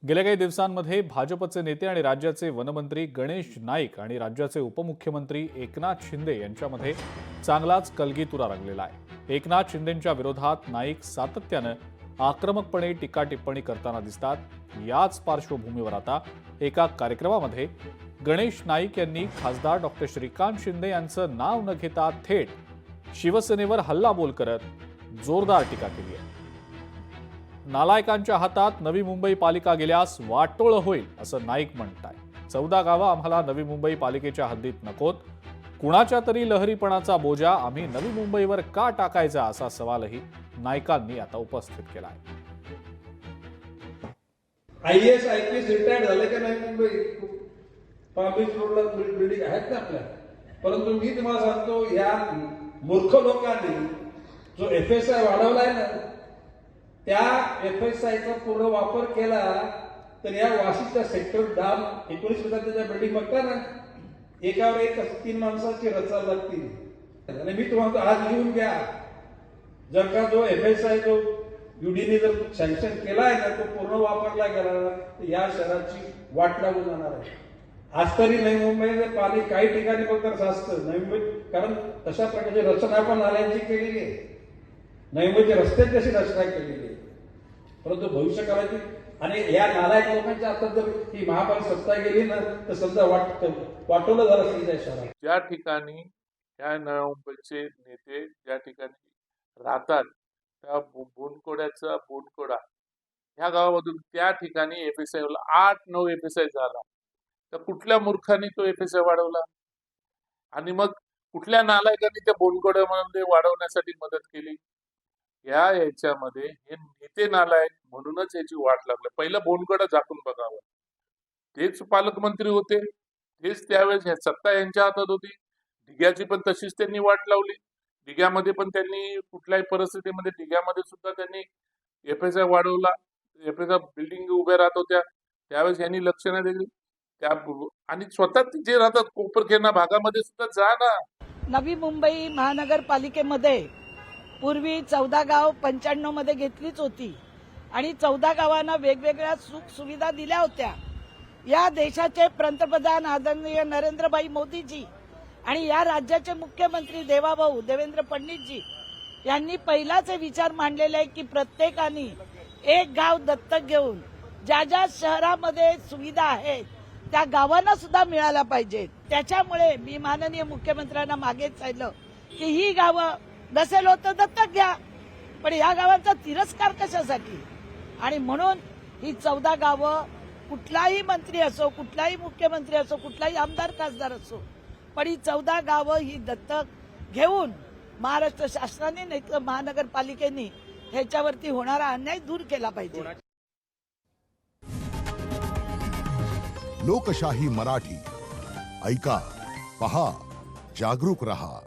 गेल्या काही दिवसांमध्ये भाजपचे नेते आणि राज्याचे वनमंत्री गणेश नाईक आणि राज्याचे उपमुख्यमंत्री एकनाथ शिंदे यांच्यामध्ये चांगलाच कलगीतुरा रंगलेला आहे। एकनाथ शिंदेंच्या विरोधात नाईक सातत्यानं आक्रमकपणे टीका टिप्पणी करताना दिसतात। याच पार्श्वभूमीवर आता एका कार्यक्रमामध्ये गणेश नाईक यांनी खासदार डॉक्टर श्रीकांत शिंदे यांचं नाव न घेता थेट शिवसेनेवर हल्लाबोल करत जोरदार टीका केली आहे। नालायकांच्या हातात नवी मुंबई पालिका गेल्यास वाटोळं होईल असं नाईक म्हणताय। 14 गावं आम्हाला नवी मुंबई पालिकेच्या हद्दीत नकोत, कुणाच्या तरी लहरीपणाचा बोजा आम्ही नवी मुंबईवर का टाकायचा असा सवालही नाईकांनी आता उपस्थित केला आहे। IAS IPS रिटायर्ड झाले का नवी मुंबई पाम बीच रोडला बिल्डिंग आहेत ना आपल्या, परंतु मी तुम्हाला सांगतो या मूर्ख लोकांनी जो FSI वाढवलाय ना त्या FSI चा पूर्ण वापर केला तर या वाशीच्या सेक्टर डाम 19% बिल्डिंग बघता ना एकावर एक 3 माणसाची रचना लागतील। आणि मी तुम्हाला आज लिहून घ्या, जर का जो FSI जो UDने जर सँक्शन केला आहे ना तो पूर्ण वापरला गेला तर या शहराची वाट लागून जाणार आहे। आज तरी नवी मुंबईमध्ये पाणी काही ठिकाणी फक्त साचतं नवी मुंबई, कारण तशा प्रकारची रचना पण नाल्यांची केलेली आहे, नवी मुंबईची रस्त्यात कशी रचना केलेली आहे, परंतु भविष्य करायची आणि या नालायक लोकांच्या हातात जर ही महापालिका सत्ता गेली ना तर समजा वाटवलं झालं असेल त्या शहरात। ज्या ठिकाणी या नव्या मुंबईचे नेते ज्या ठिकाणी राहतात त्या बोनकोड्याचा बोनकोडा ह्या गावामधून त्या ठिकाणी FSI 8-9 FSI झाला, तर कुठल्या मूर्खाने तो FSI वाढवला आणि मग कुठल्या नालायकांनी त्या बोनकोड्यामध्ये वाढवण्यासाठी मदत केली? याच्यामध्ये हे नेते नालायक म्हणूनच याची वाट लागली। पहिलं बोनकोडा झाकून बघावं, तेच पालकमंत्री होते, तेच त्यावेळेस सत्ता यांच्या हातात होती। ढिग्याची पण तशीच त्यांनी वाट लावली, ढिग्यामध्ये पण त्यांनी कुठल्याही परिस्थितीमध्ये ढिग्यामध्ये सुद्धा त्यांनी FSI वाढवला, FSI बिल्डिंग उभ्या राहत होत्या त्यावेळेस यांनी लक्ष नाही दिली त्या, आणि स्वतः जे राहतात कोपरखेरणा भागामध्ये सुद्धा जा ना। नवी मुंबई महानगरपालिकेमध्ये पूर्वी 14 गाव 95 मध्ये घेतलीच होती आणि 14 गावांना वेगवेगळ्या सुख सुविधा दिल्या होत्या। या देशाचे पंतप्रधान आदरणीय नरेंद्रभाई मोदीजी आणि या राज्याचे मुख्यमंत्री देवाभाऊ देवेंद्र फडणवीसजी यांनी पहिलाच विचार मांडलेला आहे की प्रत्येकाने एक गाव दत्तक घेऊन ज्या ज्या शहरामध्ये सुविधा आहेत त्या गावांना सुद्धा मिळाल्या पाहिजेत। त्याच्यामुळे मी माननीय मुख्यमंत्र्यांना मागेच सांगितलं की ही गावं नसेल होतं दत्तक घ्या, पण या गावांचा तिरस्कार कशासाठी? आणि म्हणून ही 14 गावं कुठलाही मंत्री असो, कुठलाही मुख्यमंत्री असो, कुठलाही आमदार खासदार असो, पण ही 14 गावं ही दत्तक घेऊन महाराष्ट्र शासनाने नाही तर महानगरपालिकेने ह्याच्यावरती होणारा अन्याय दूर केला पाहिजे। लोकशाही मराठी ऐका, पहा, जागरूक रहा।